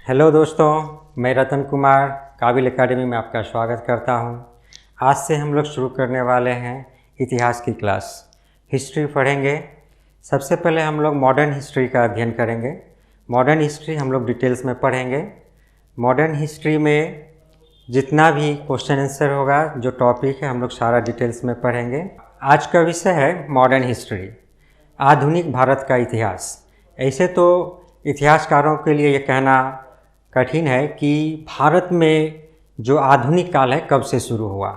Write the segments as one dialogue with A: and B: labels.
A: Hello दोस्तों, मैं रतन कुमार काबिल एकेडमी में आपका स्वागत करता हूं। आज से हम लोग शुरू करने वाले हैं इतिहास की क्लास। हिस्ट्री पढ़ेंगे। सबसे पहले हम लोग मॉडर्न हिस्ट्री का अध्ययन करेंगे। मॉडर्न हिस्ट्री हम लोग डिटेल्स में पढ़ेंगे। मॉडर्न हिस्ट्री में जितना भी क्वेश्चन आंसर होगा, जो टॉपिक है, हम लोग सारा डिटेल्स में पढ़ेंगे। आज का विषय है मॉडर्न हिस्ट्री, आधुनिक भारत का इतिहास। ऐसे तो इतिहासकारों के लिए ये कहना कठिन है कि भारत में जो आधुनिक काल है कब से शुरू हुआ।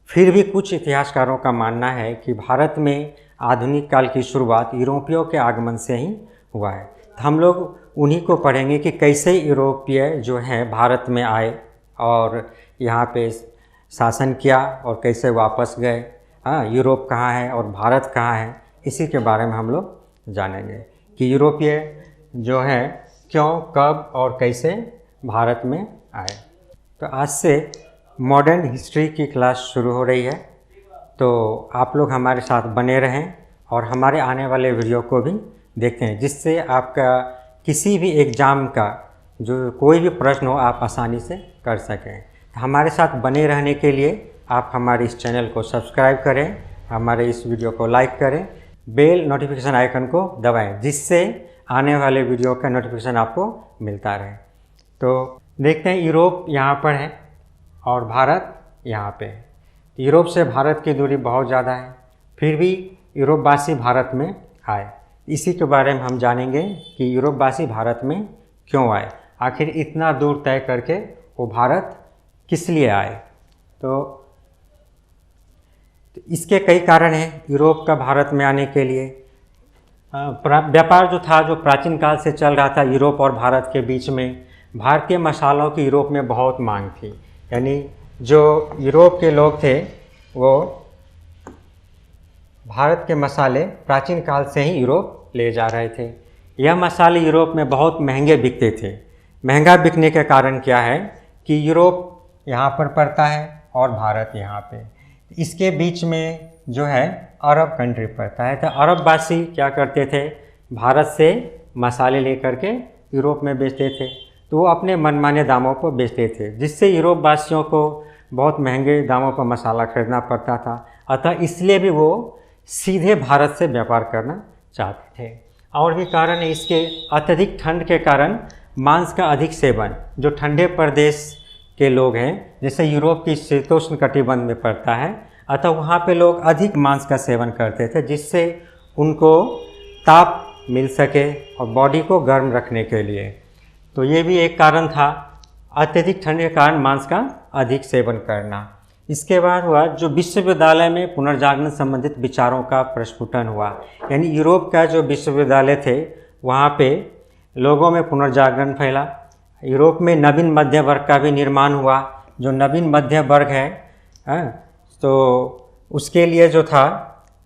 A: फिर भी कुछ इतिहासकारों का मानना है कि भारत में आधुनिक काल की शुरुआत यूरोपियों के आगमन से ही हुआ है। तो हम लोग उन्हीं को पढ़ेंगे कि कैसे यूरोपीय जो हैं भारत में आए और यहाँ पे शासन किया और कैसे वापस गए। यूरोप कहाँ है और भारत कहाँ है, इसी के बारे में हम लोग जानेंगे कि यूरोपीय जो हैं क्यों, कब और कैसे भारत में आए। तो आज से मॉडर्न हिस्ट्री की क्लास शुरू हो रही है, तो आप लोग हमारे साथ बने रहें और हमारे आने वाले वीडियो को भी देखते हैं, जिससे आपका किसी भी एग्ज़ाम का जो कोई भी प्रश्न हो आप आसानी से कर सकें। तो हमारे साथ बने रहने के लिए आप हमारे इस चैनल को सब्सक्राइब करें, हमारे इस वीडियो को लाइक करें, बेल नोटिफिकेशन आइकन को दबाएं, जिससे आने वाले वीडियो का नोटिफिकेशन आपको मिलता रहे। तो देखते हैं, यूरोप यहाँ पर है और भारत यहाँ पे है। यूरोप से भारत की दूरी बहुत ज़्यादा है, फिर भी यूरोपवासी भारत में आए। इसी के बारे में हम जानेंगे कि यूरोपवासी भारत में क्यों आए, आखिर इतना दूर तय करके वो भारत किस लिए आए। तो इसके कई कारण हैं यूरोप का भारत में आने के लिए। व्यापार जो था, जो प्राचीन काल से चल रहा था यूरोप और भारत के बीच में, भारतीय मसालों की यूरोप में बहुत मांग थी। यानी जो यूरोप के लोग थे वो भारत के मसाले प्राचीन काल से ही यूरोप ले जा रहे थे। यह मसाले यूरोप में बहुत महंगे बिकते थे। महंगा बिकने के कारण क्या है कि यूरोप यहाँ पर पड़ता है और भारत यहाँ पे, इसके बीच में जो है अरब कंट्री पड़ता है। तो अरबवासी क्या करते थे, भारत से मसाले लेकर के यूरोप में बेचते थे। तो वो अपने मनमाने दामों पर बेचते थे, जिससे यूरोप वासियों को बहुत महंगे दामों पर मसाला खरीदना पड़ता था। अतः इसलिए भी वो सीधे भारत से व्यापार करना चाहते थे। और भी कारण है इसके, अत्यधिक ठंड के कारण मांस का अधिक सेवन। जो ठंडे प्रदेश के लोग हैं, जैसे यूरोप की शीतोष्ण कटिबंध में पड़ता है, अतः वहाँ पे लोग अधिक मांस का सेवन करते थे, जिससे उनको ताप मिल सके और बॉडी को गर्म रखने के लिए। तो ये भी एक कारण था, अत्यधिक ठंड के कारण मांस का अधिक सेवन करना। इसके बाद हुआ जो विश्वविद्यालय में पुनर्जागरण संबंधित विचारों का प्रस्फुटन हुआ। यानी यूरोप का जो विश्वविद्यालय थे, वहाँ पे लोगों में पुनर्जागरण फैला। यूरोप में नवीन मध्य वर्ग का भी निर्माण हुआ। जो नवीन मध्य वर्ग है, तो उसके लिए जो था,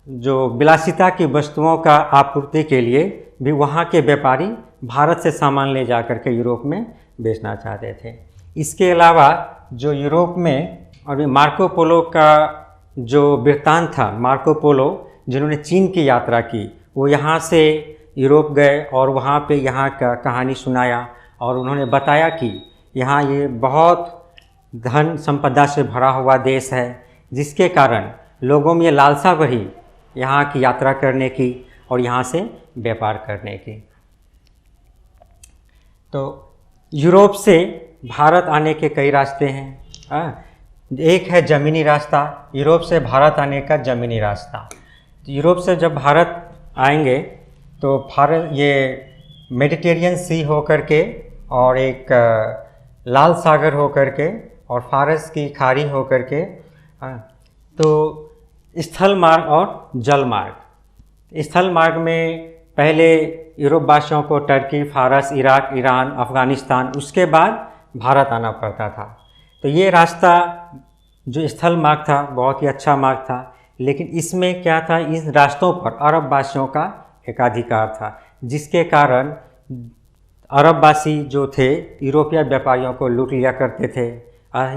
A: जो विलासिता की वस्तुओं का आपूर्ति के लिए भी वहाँ के व्यापारी भारत से सामान ले जा कर के यूरोप में बेचना चाहते थे। इसके अलावा जो यूरोप में और मार्को पोलो का जो वृत्तांत था, मार्को पोलो जिन्होंने चीन की यात्रा की, वो यहाँ से यूरोप गए और वहाँ पे यहाँ का कहानी सुनाया और उन्होंने बताया कि यहाँ ये बहुत धन संपदा से भरा हुआ देश है, जिसके कारण लोगों में ये लालसा बढ़ी यहाँ की यात्रा करने की और यहाँ से व्यापार करने की। तो यूरोप से भारत आने के कई रास्ते हैं। एक है ज़मीनी रास्ता, यूरोप से भारत आने का ज़मीनी रास्ता। यूरोप से जब भारत आएंगे तो भारत ये मेडिटेरियन सी हो कर के और एक लाल सागर हो कर के और फारस की खाड़ी हो कर के, तो स्थल मार्ग और जल मार्ग। स्थल मार्ग में पहले यूरोप वासियों को टर्की, फारस, इराक, ईरान, अफ़गानिस्तान, उसके बाद भारत आना पड़ता था। तो ये रास्ता जो स्थल मार्ग था बहुत ही अच्छा मार्ग था, लेकिन इसमें क्या था, इस रास्तों पर अरब वासियों का एकाधिकार था, जिसके कारण अरबवासी जो थे यूरोपीय व्यापारियों को लूट लिया करते थे।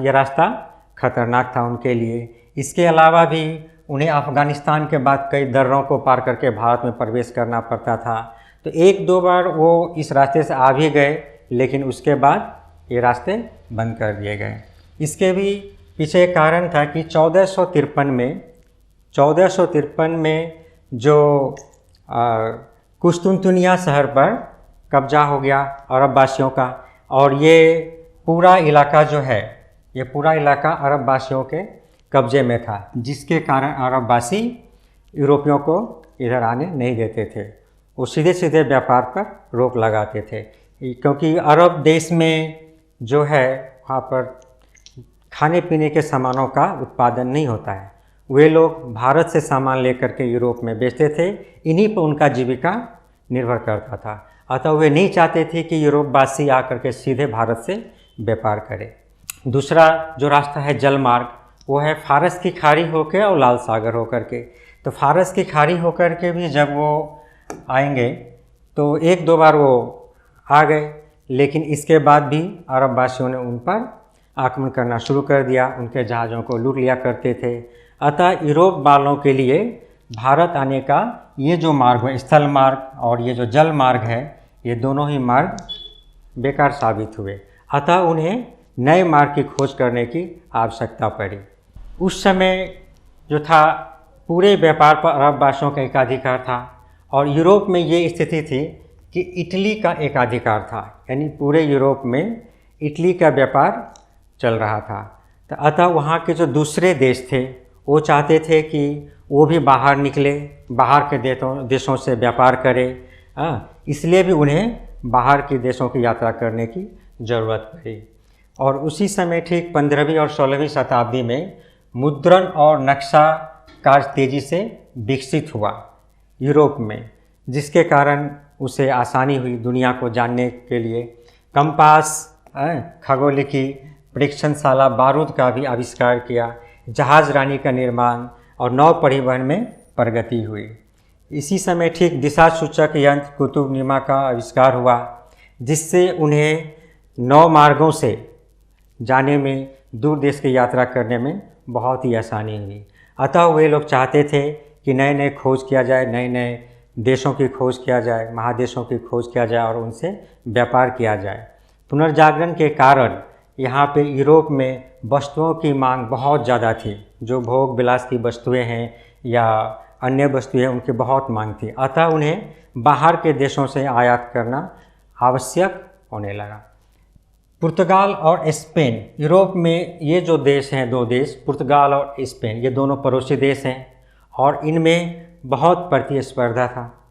A: यह रास्ता खतरनाक था उनके लिए। इसके अलावा भी उन्हें अफ़गानिस्तान के बाद कई दर्रों को पार करके भारत में प्रवेश करना पड़ता था। तो एक दो बार वो इस रास्ते से आ भी गए, लेकिन उसके बाद ये रास्ते बंद कर दिए गए। इसके भी पीछे एक कारण था कि 1453 में जो कुस्तुनतुनिया शहर पर कब्जा हो गया अरब वासियों का, और ये पूरा इलाका जो है, ये पूरा इलाका अरब वासियों के कब्जे में था, जिसके कारण अरब वासी यूरोपियों को इधर आने नहीं देते थे। वो सीधे सीधे व्यापार पर रोक लगाते थे, क्योंकि अरब देश में जो है वहाँ पर खाने पीने के सामानों का उत्पादन नहीं होता है। वे लोग भारत से सामान लेकर के यूरोप में बेचते थे, इन्हीं पर उनका जीविका निर्भर करता था। अतः वे नहीं चाहते थे कि यूरोपवासी आकर के सीधे भारत से व्यापार करें। दूसरा जो रास्ता है जल मार्ग, वो है फारस की खाड़ी होकर और लाल सागर होकर के। तो फारस की खाड़ी होकर के भी जब वो आएंगे तो एक दो बार वो आ गए, लेकिन इसके बाद भी अरब वासियों ने उन पर आक्रमण करना शुरू कर दिया, उनके जहाज़ों को लूट लिया करते थे। अतः यूरोप वालों के लिए भारत आने का ये जो मार्ग है, स्थल मार्ग और ये जो जल मार्ग है, ये दोनों ही मार्ग बेकार साबित हुए। अतः उन्हें नए मार्ग की खोज करने की आवश्यकता पड़ी। उस समय जो था पूरे व्यापार पर अरब वासियों का एकाधिकार था, और यूरोप में ये स्थिति थी कि इटली का एकाधिकार था, यानी पूरे यूरोप में इटली का व्यापार चल रहा था। तो अतः वहाँ के जो दूसरे देश थे वो चाहते थे कि वो भी बाहर निकले, बाहर के देशों से व्यापार करें। इसलिए भी उन्हें बाहर के देशों की यात्रा करने की ज़रूरत पड़ी। और उसी समय ठीक 15वीं और 16वीं शताब्दी में मुद्रण और नक्शा कार्य तेज़ी से विकसित हुआ यूरोप में, जिसके कारण उसे आसानी हुई दुनिया को जानने के लिए। कंपास, खगोलिकी, परीक्षणशाला, बारूद का भी आविष्कार किया, जहाज रानी का निर्माण और नौ परिवहन में प्रगति हुई। इसी समय ठीक दिशा सूचक यंत्र कुतुबनुमा का आविष्कार हुआ, जिससे उन्हें नौ मार्गों से जाने में, दूर देश की यात्रा करने में बहुत ही आसानी हुई। अतः वे लोग चाहते थे कि नए नए खोज किया जाए, नए नए देशों की खोज किया जाए, महादेशों की खोज किया जाए और उनसे व्यापार किया जाए। पुनर्जागरण के कारण यहाँ पे यूरोप में वस्तुओं की मांग बहुत ज़्यादा थी। जो भोग विलास की वस्तुएं हैं या अन्य वस्तुएं, उनकी बहुत मांग थी। अतः उन्हें बाहर के देशों से आयात करना आवश्यक होने लगा। पुर्तगाल और स्पेन, यूरोप में ये जो देश हैं, दो देश पुर्तगाल और स्पेन, ये दोनों पड़ोसी देश हैं और इनमें बहुत प्रतिस्पर्धा था।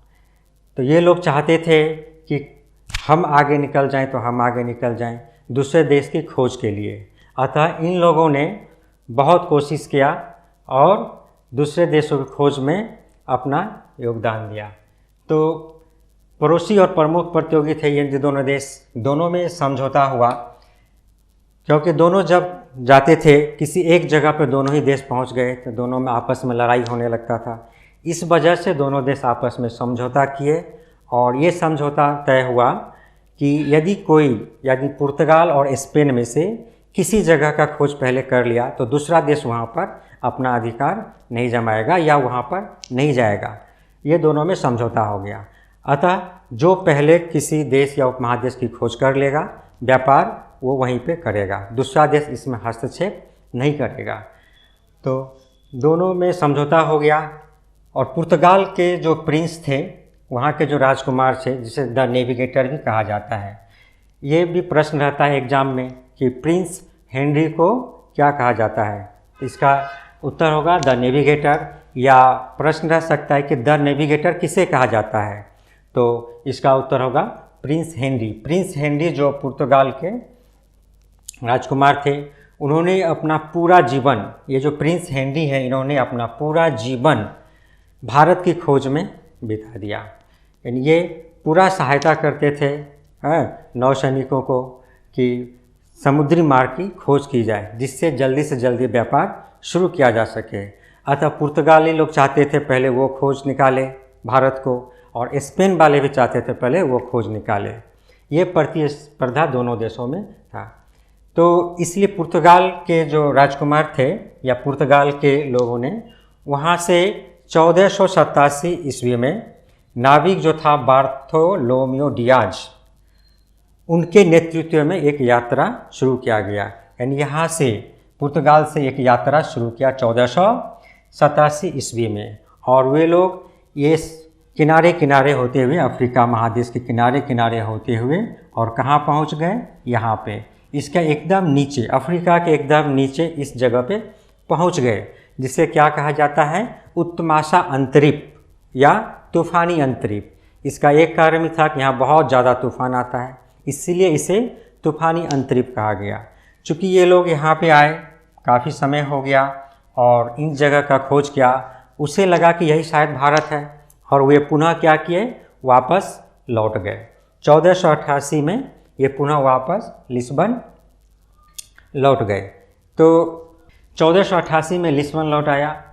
A: तो ये लोग चाहते थे कि हम आगे निकल जाएं तो हम आगे निकल जाएं दूसरे देश की खोज के लिए। अतः इन लोगों ने बहुत कोशिश किया और दूसरे देशों की खोज में अपना योगदान दिया। तो पड़ोसी और प्रमुख प्रतियोगी थे ये दोनों देश, दोनों में समझौता हुआ, क्योंकि दोनों जब जाते थे किसी एक जगह पर दोनों ही देश पहुंच गए तो दोनों में आपस में लड़ाई होने लगता था। इस वजह से दोनों देश आपस में समझौता किए और ये समझौता तय हुआ कि यदि पुर्तगाल और स्पेन में से किसी जगह का खोज पहले कर लिया तो दूसरा देश वहाँ पर अपना अधिकार नहीं जमाएगा या वहाँ पर नहीं जाएगा। ये दोनों में समझौता हो गया। अतः जो पहले किसी देश या उपमहादेश की खोज कर लेगा, व्यापार वो वहीं पे करेगा, दूसरा देश इसमें हस्तक्षेप नहीं करेगा। तो दोनों में समझौता हो गया। और पुर्तगाल के जो प्रिंस थे, वहाँ के जो राजकुमार थे, जिसे द नेविगेटर भी कहा जाता है, ये भी प्रश्न रहता है एग्जाम में कि प्रिंस हेनरी को क्या कहा जाता है। इसका उत्तर होगा द नेविगेटर, या प्रश्न रह सकता है कि द नेविगेटर किसे कहा जाता है, तो इसका उत्तर होगा प्रिंस हेनरी। प्रिंस हेनरी जो पुर्तगाल के राजकुमार थे, उन्होंने अपना पूरा जीवन, ये जो प्रिंस हेनरी है, इन्होंने अपना पूरा जीवन भारत की खोज में बिता दिया। यानी ये पूरा सहायता करते थे नौसैनिकों को कि समुद्री मार्ग की खोज की जाए, जिससे जल्दी से जल्दी व्यापार शुरू किया जा सके। अतः पुर्तगाली लोग चाहते थे पहले वो खोज निकाले भारत को, और स्पेन वाले भी चाहते थे पहले वो खोज निकाले। ये प्रतिस्पर्धा दोनों देशों में था। तो इसलिए पुर्तगाल के जो राजकुमार थे या पुर्तगाल के लोगों ने वहाँ से 1487 ईस्वी में नाविक जो था बार्थोलोमियो डियाज, उनके नेतृत्व में एक यात्रा शुरू किया गया। यानी यहाँ से पुर्तगाल से एक यात्रा शुरू किया 1487 ईस्वी में, और वे लोग ये किनारे किनारे होते हुए, अफ्रीका महादेश के किनारे किनारे होते हुए और कहाँ पहुँच गए, यहाँ पे इसका एकदम नीचे, अफ्रीका के एकदम नीचे इस जगह पे पहुँच गए, जिसे क्या कहा जाता है, उत्तमाशा अंतरिप या तूफ़ानी अंतरिप। इसका एक कारण भी था कि यहाँ बहुत ज़्यादा तूफ़ान आता है, इसीलिए इसे तूफ़ानी अंतरिप कहा गया। चूँकि ये लोग यहाँ पे आए, काफ़ी समय हो गया और इन जगह का खोज किया, उसे लगा कि यही शायद भारत है, और वे पुनः क्या किए, वापस लौट गए। 1488 में ये पुनः वापस लिस्बन लौट गए। तो 1488 में लिस्बन लौट आया।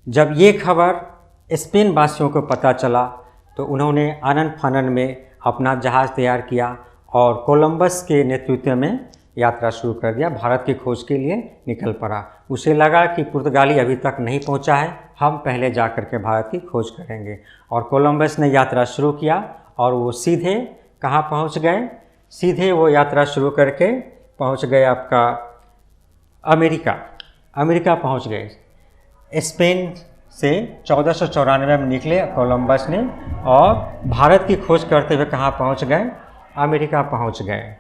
A: जब ये खबर स्पेन वासियों को पता चला तो उन्होंने आनन फानन में अपना जहाज़ तैयार किया और कोलंबस के नेतृत्व में यात्रा शुरू कर दिया, भारत की खोज के लिए निकल पड़ा। उसे लगा कि पुर्तगाली अभी तक नहीं पहुंचा है, हम पहले जा कर के भारत की खोज करेंगे। और कोलंबस ने यात्रा शुरू किया और वो सीधे कहाँ पहुंच गए, सीधे वो यात्रा शुरू करके पहुंच गए आपका अमेरिका पहुंच गए। स्पेन से 1494 में निकले कोलंबस ने और भारत की खोज करते हुए कहाँ पहुंच गए, अमेरिका पहुंच गए।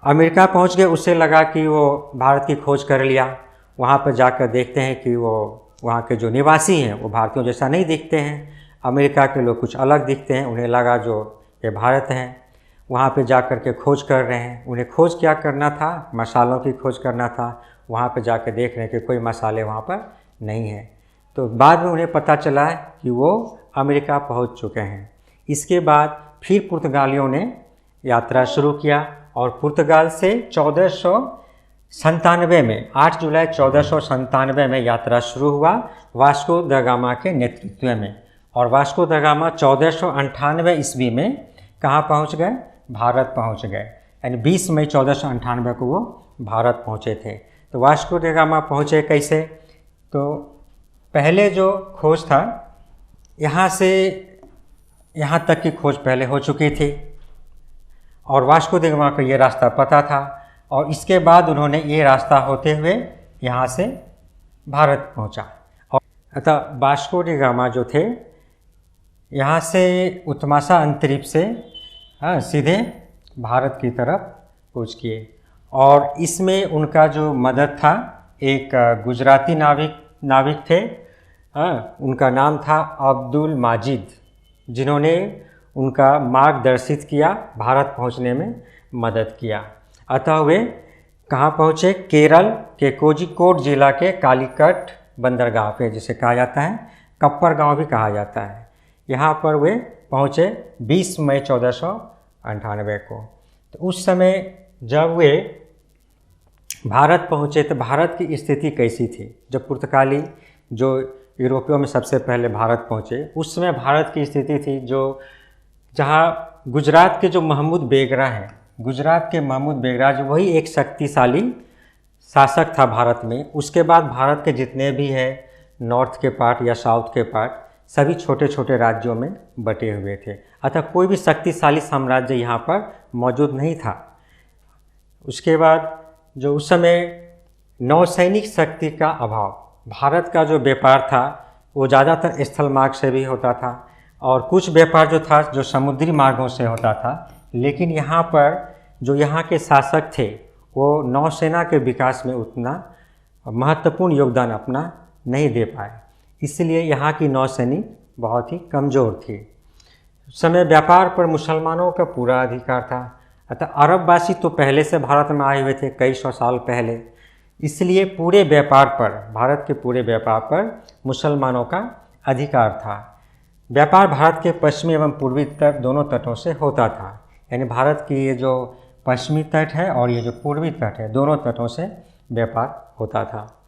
A: अमेरिका पहुंच गए, उसे लगा कि वो भारत की खोज कर लिया। वहाँ पर जाकर देखते हैं कि वो वहाँ के जो निवासी हैं वो भारतीयों जैसा नहीं दिखते हैं, अमेरिका के लोग कुछ अलग दिखते हैं। उन्हें लगा जो ये भारत हैं। वहाँ पे जा कर के खोज कर रहे हैं। उन्हें खोज क्या करना था, मसालों की खोज करना था। वहाँ पे जाकर देख रहे हैं कि कोई मसाले वहाँ पर नहीं हैं। तो बाद में उन्हें पता चला कि वो अमेरिका पहुँच चुके हैं। इसके बाद फिर पुर्तगालियों ने यात्रा शुरू किया और पुर्तगाल से 1497 में 8 जुलाई 1497 में यात्रा शुरू हुआ वास्को द गामा के नेतृत्व में। और वास्को द गामा 1498 ईस्वी में कहाँ पहुँच गए, भारत पहुँच गए। यानी 20 मई 1498 को वो भारत पहुँचे थे। तो वास्को द गामा पहुँचे कैसे, तो पहले जो खोज था यहाँ से यहाँ तक की खोज पहले हो चुकी थी और वास्को द गामा को ये रास्ता पता था, और इसके बाद उन्होंने ये रास्ता होते हुए यहाँ से भारत पहुँचा। और अतः वास्को द गामा जो थे यहाँ से उत्तमाशा अंतरिप से सीधे भारत की तरफ कूच किए। और इसमें उनका जो मदद था, एक गुजराती नाविक थे, उनका नाम था अब्दुल माजिद, जिन्होंने उनका मार्गदर्शित किया, भारत पहुंचने में मदद किया। अतः वे कहाँ पहुँचे, केरल के कोझिकोड जिला के कालीकट बंदरगाह पे, जिसे कहा जाता है कप्पर गांव भी कहा जाता है। यहाँ पर वे पहुँचे 20 मई 1498 को। तो उस समय जब वे भारत पहुँचे तो भारत की स्थिति कैसी थी। जब पुर्तगाली जो यूरोपियों में सबसे पहले भारत पहुँचे, उस समय भारत की स्थिति थी जो जहाँ गुजरात के जो महमूद बेगरा हैं, गुजरात के महमूद बेगरा जो वही एक शक्तिशाली शासक था भारत में। उसके बाद भारत के जितने भी हैं नॉर्थ के पार्ट या साउथ के पार्ट, सभी छोटे छोटे राज्यों में बटे हुए थे। अतः कोई भी शक्तिशाली साम्राज्य यहाँ पर मौजूद नहीं था। उसके बाद जो उस समय नौसैनिक शक्ति का अभाव, भारत का जो व्यापार था वो ज़्यादातर स्थल मार्ग से भी होता था और कुछ व्यापार जो था जो समुद्री मार्गों से होता था। लेकिन यहाँ पर जो यहाँ के शासक थे वो नौसेना के विकास में उतना महत्वपूर्ण योगदान अपना नहीं दे पाए, इसलिए यहाँ की नौसैनी बहुत ही कमज़ोर थी। उस समय व्यापार पर मुसलमानों का पूरा अधिकार था। अतः अरबवासी तो पहले से भारत में आए हुए थे कई सौ साल पहले, इसलिए पूरे व्यापार पर, भारत के पूरे व्यापार पर मुसलमानों का अधिकार था। व्यापार भारत के पश्चिमी एवं पूर्वी तट दोनों तटों से होता था। यानी भारत की ये जो पश्चिमी तट है और ये जो पूर्वी तट है, दोनों तटों से व्यापार होता था।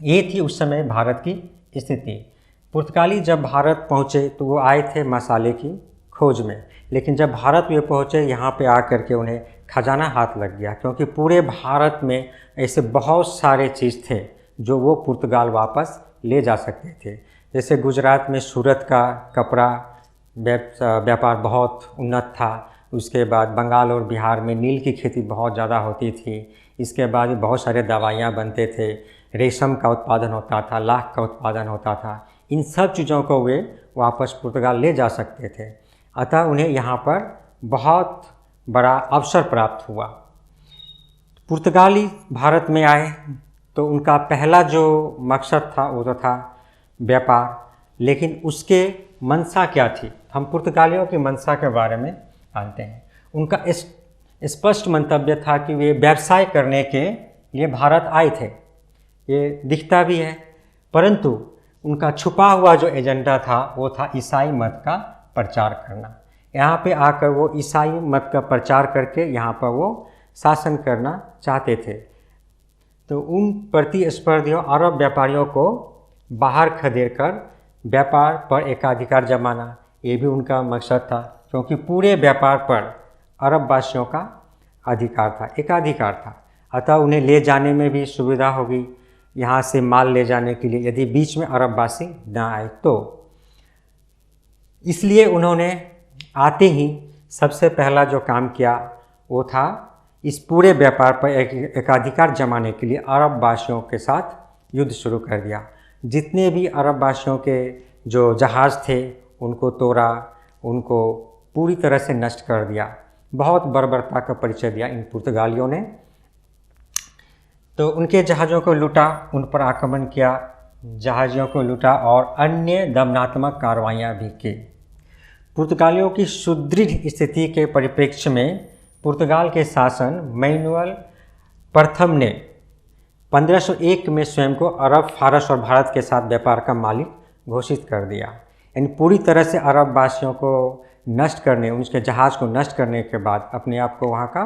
A: ये थी उस समय भारत की स्थिति। पुर्तगाली जब भारत पहुँचे तो वो आए थे मसाले की खोज में, लेकिन जब भारत में पहुँचे यहाँ पे आकर के उन्हें खजाना हाथ लग गया, क्योंकि पूरे भारत में ऐसे बहुत सारे चीज़ थे जो वो पुर्तगाल वापस ले जा सकते थे। जैसे गुजरात में सूरत का कपड़ा व्यापार बहुत उन्नत था, उसके बाद बंगाल और बिहार में नील की खेती बहुत ज़्यादा होती थी। इसके बाद बहुत सारे दवाइयाँ बनते थे, रेशम का उत्पादन होता था, लाख का उत्पादन होता था। इन सब चीज़ों को वे वापस पुर्तगाल ले जा सकते थे। अतः उन्हें यहाँ पर बहुत बड़ा अवसर प्राप्त हुआ। पुर्तगाली भारत में आए तो उनका पहला जो मकसद था वो तो था व्यापार, लेकिन उसके मंशा क्या थी? हम पुर्तगालियों की मंशा के बारे में जानते हैं। उनका स्पष्ट मंतव्य था कि वे व्यवसाय करने के लिए भारत आए थे, ये दिखता भी है, परंतु उनका छुपा हुआ जो एजेंडा था वो था ईसाई मत का प्रचार करना। यहाँ पे आकर वो ईसाई मत का प्रचार करके यहाँ पर वो शासन करना चाहते थे। तो उन प्रतिस्पर्धियों अरब व्यापारियों को बाहर खदेड़ कर व्यापार पर एकाधिकार जमाना, ये भी उनका मकसद था, क्योंकि पूरे व्यापार पर अरब वासियों का अधिकार था, एकाधिकार था। अतः उन्हें ले जाने में भी सुविधा होगी, यहाँ से माल ले जाने के लिए, यदि बीच में अरबवासी न आए तो। इसलिए उन्होंने आते ही सबसे पहला जो काम किया वो था इस पूरे व्यापार पर एकाधिकार जमाने के लिए अरब वासियों के साथ युद्ध शुरू कर दिया। जितने भी अरब वासियों के जो जहाज़ थे उनको तोड़ा, उनको पूरी तरह से नष्ट कर दिया। बहुत बर्बरता का परिचय दिया इन पुर्तगालियों ने। तो उनके जहाज़ों को लूटा, उन पर आक्रमण किया, जहाज़ियों को लूटा और अन्य दमनात्मक कार्रवाइयाँ भी की। पुर्तगालियों की सुदृढ़ स्थिति के परिप्रेक्ष्य में पुर्तगाल के शासन मैनुअल प्रथम ने 1501 में स्वयं को अरब, फारस और भारत के साथ व्यापार का मालिक घोषित कर दिया। यानी पूरी तरह से अरब वासियों को नष्ट करने, उनके जहाज़ को नष्ट करने के बाद अपने आप को वहाँ का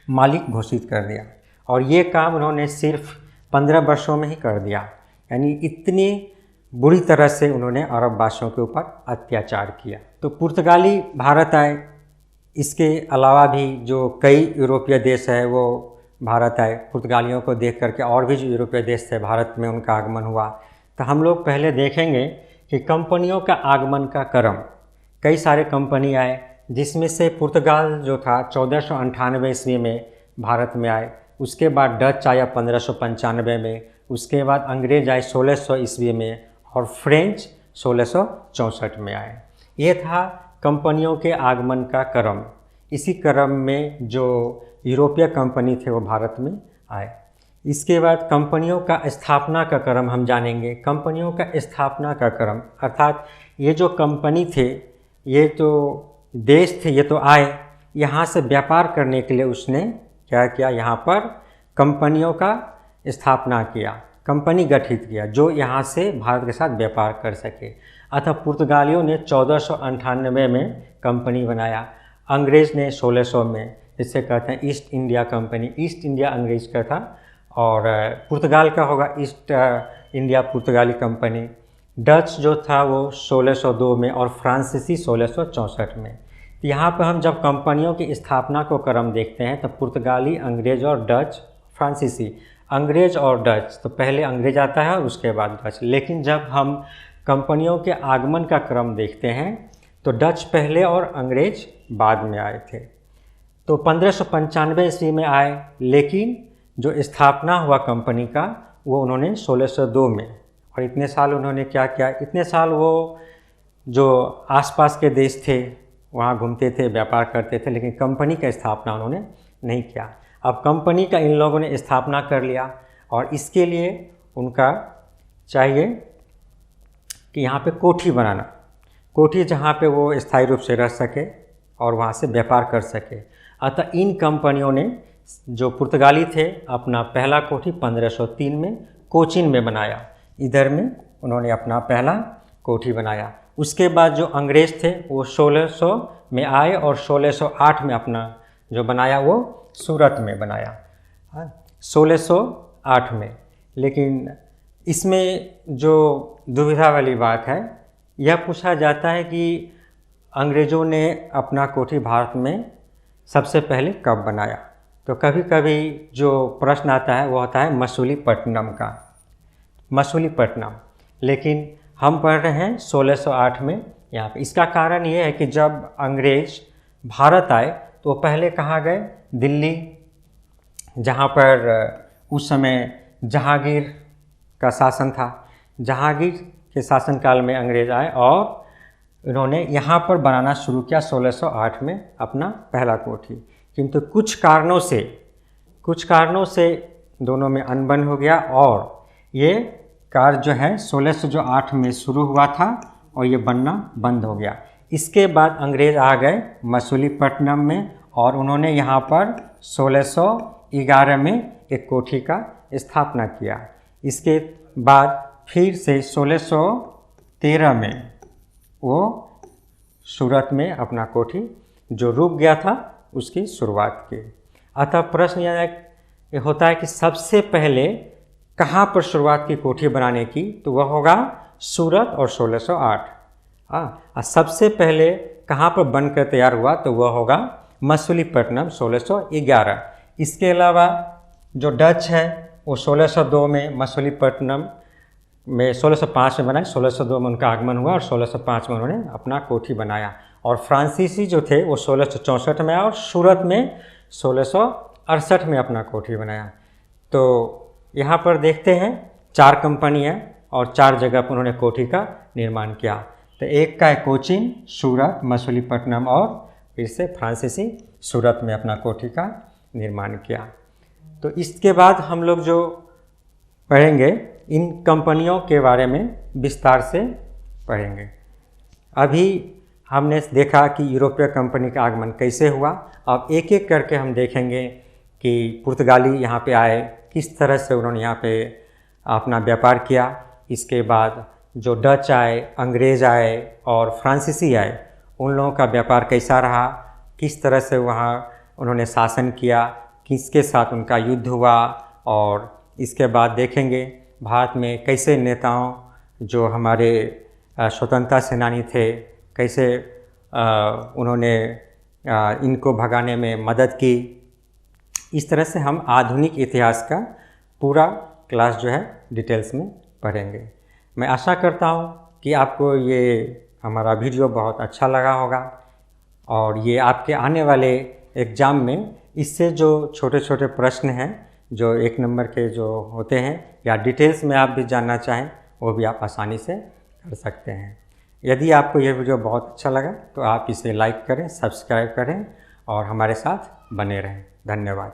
A: मालिक घोषित कर दिया। और ये काम उन्होंने सिर्फ 15 वर्षों में ही कर दिया। यानी इतनी बुरी तरह से उन्होंने अरब वासियों के ऊपर अत्याचार किया। तो पुर्तगाली भारत आए, इसके अलावा भी जो कई यूरोपीय देश है वो भारत आए। पुर्तगालियों को देख करके और भी जो यूरोपीय देश थे भारत में उनका आगमन हुआ। तो हम लोग पहले देखेंगे कि कंपनियों का आगमन का क्रम। कई सारे कंपनी आए, जिसमें से पुर्तगाल जो था 1498 ईस्वी में भारत में आए। उसके बाद डच आया 1595 में, उसके बाद अंग्रेज आए 1600 ईस्वी में और फ्रेंच 1664 में आए। ये था कंपनियों के आगमन का क्रम। इसी क्रम में जो यूरोपीय कंपनी थे वो भारत में आए। इसके बाद कंपनियों का स्थापना का क्रम हम जानेंगे। कंपनियों का स्थापना का क्रम अर्थात ये जो कंपनी थे, ये तो देश थे, ये तो आए, यहाँ से व्यापार करने के लिए उसने क्या किया, यहाँ पर कंपनियों का स्थापना किया, कंपनी गठित किया जो यहाँ से भारत के साथ व्यापार कर सके। अतः पुर्तगालियों ने 1498 में कंपनी बनाया, अंग्रेज़ ने 1600 में, जिसे कहते हैं east India company. East India अंग्रेज का था और पुर्तगाल का होगा ईस्ट इंडिया पुर्तगाली कंपनी। डच जो था वो 1602 में और फ्रांसीसी 1664 में। यहाँ पर हम जब कंपनियों की स्थापना को क्रम देखते हैं तो पुर्तगाली, अंग्रेज और डच, फ्रांसीसी, अंग्रेज और डच, तो पहले अंग्रेज आता है और उसके बाद डच। लेकिन जब हम कंपनियों के आगमन का क्रम देखते हैं तो डच पहले और अंग्रेज बाद में आए थे। तो 1595 ईस्वी में आए, लेकिन जो स्थापना हुआ कंपनी का वो उन्होंने 1602 में। और इतने साल उन्होंने क्या किया, इतने साल वो जो आसपास के देश थे वहाँ घूमते थे, व्यापार करते थे, लेकिन कंपनी का स्थापना उन्होंने नहीं किया। अब कंपनी का इन लोगों ने स्थापना कर लिया और इसके लिए उनका चाहिए कि यहाँ पे कोठी बनाना, कोठी जहाँ पे वो स्थायी रूप से रह सके और वहाँ से व्यापार कर सके। अतः इन कंपनियों ने, जो पुर्तगाली थे, अपना पहला कोठी 1503 में कोचीन में बनाया। इधर में उन्होंने अपना पहला कोठी बनाया। उसके बाद जो अंग्रेज़ थे वो 1600 में आए और 1608 में अपना जो बनाया वो सूरत में बनाया, 1608 में। लेकिन इसमें जो दुविधा वाली बात है, यह पूछा जाता है कि अंग्रेज़ों ने अपना कोठी भारत में सबसे पहले कब बनाया। तो कभी कभी जो प्रश्न आता है वो होता है मसूलीपट्टनम का, मसूलीपट्टनम। लेकिन हम पढ़ रहे हैं 1608 में यहाँ पे। इसका कारण ये है कि जब अंग्रेज भारत आए तो वो पहले कहाँ गए? दिल्ली, जहाँ पर उस समय जहांगीर का शासन था। जहांगीर के शासनकाल में अंग्रेज आए और इन्होंने यहाँ पर बनाना शुरू किया 1608 में अपना पहला कोठी। किंतु कुछ कारणों से दोनों में अनबन हो गया और ये कार्य जो है 1608 में शुरू हुआ था और ये बनना बंद हो गया। इसके बाद अंग्रेज आ गए मछलीपट्टनम में और उन्होंने यहाँ पर 1611 में एक कोठी का स्थापना किया। इसके बाद फिर से 1613 में वो सूरत में अपना कोठी जो रुक गया था उसकी शुरुआत की। अतः प्रश्न यह होता है कि सबसे पहले कहाँ पर शुरुआत की कोठी बनाने की, तो वह होगा सूरत और 1608। सबसे पहले कहाँ पर बनकर तैयार हुआ, तो वह होगा मछलीपट्टनम 1611। इसके अलावा जो डच है वो 1602 में मछलीपट्टनम में 1605 में बनाए, 1602 में उनका आगमन हुआ और 1605 में उन्होंने अपना कोठी बनाया। और फ्रांसीसी जो थे वो 1664 में आए और सूरत में 1668 में अपना कोठी बनाया। तो यहाँ पर देखते हैं 4 कंपनियाँ और 4 जगह पर उन्होंने कोठी का निर्माण किया। तो एक का है कोचीन, सूरत, मछलीपट्टनम और फिर से फ्रांसीसी सूरत में अपना कोठी का निर्माण किया। तो इसके बाद हम लोग जो पढ़ेंगे इन कंपनियों के बारे में विस्तार से पढ़ेंगे। अभी हमने देखा कि यूरोपीय कंपनी का आगमन कैसे हुआ। अब एक एक करके हम देखेंगे कि पुर्तगाली यहाँ पे आए, किस तरह से उन्होंने यहाँ पे अपना व्यापार किया। इसके बाद जो डच आए, अंग्रेज़ आए और फ्रांसीसी आए, उन लोगों का व्यापार कैसा रहा, किस तरह से वहाँ उन्होंने शासन किया, किसके साथ उनका युद्ध हुआ। और इसके बाद देखेंगे भारत में कैसे नेताओं जो हमारे स्वतंत्रता सेनानी थे, कैसे उन्होंने इनको भगाने में मदद की। इस तरह से हम आधुनिक इतिहास का पूरा क्लास जो है डिटेल्स में पढ़ेंगे। मैं आशा करता हूँ कि आपको ये हमारा वीडियो बहुत अच्छा लगा होगा और ये आपके आने वाले एग्ज़ाम में इससे जो छोटे छोटे प्रश्न हैं जो 1 नंबर के जो होते हैं या डिटेल्स में आप भी जानना चाहें वो भी आप आसानी से कर सकते हैं। यदि आपको यह वीडियो बहुत अच्छा लगा तो आप इसे लाइक करें, सब्सक्राइब करें और हमारे साथ बने रहें। धन्यवाद।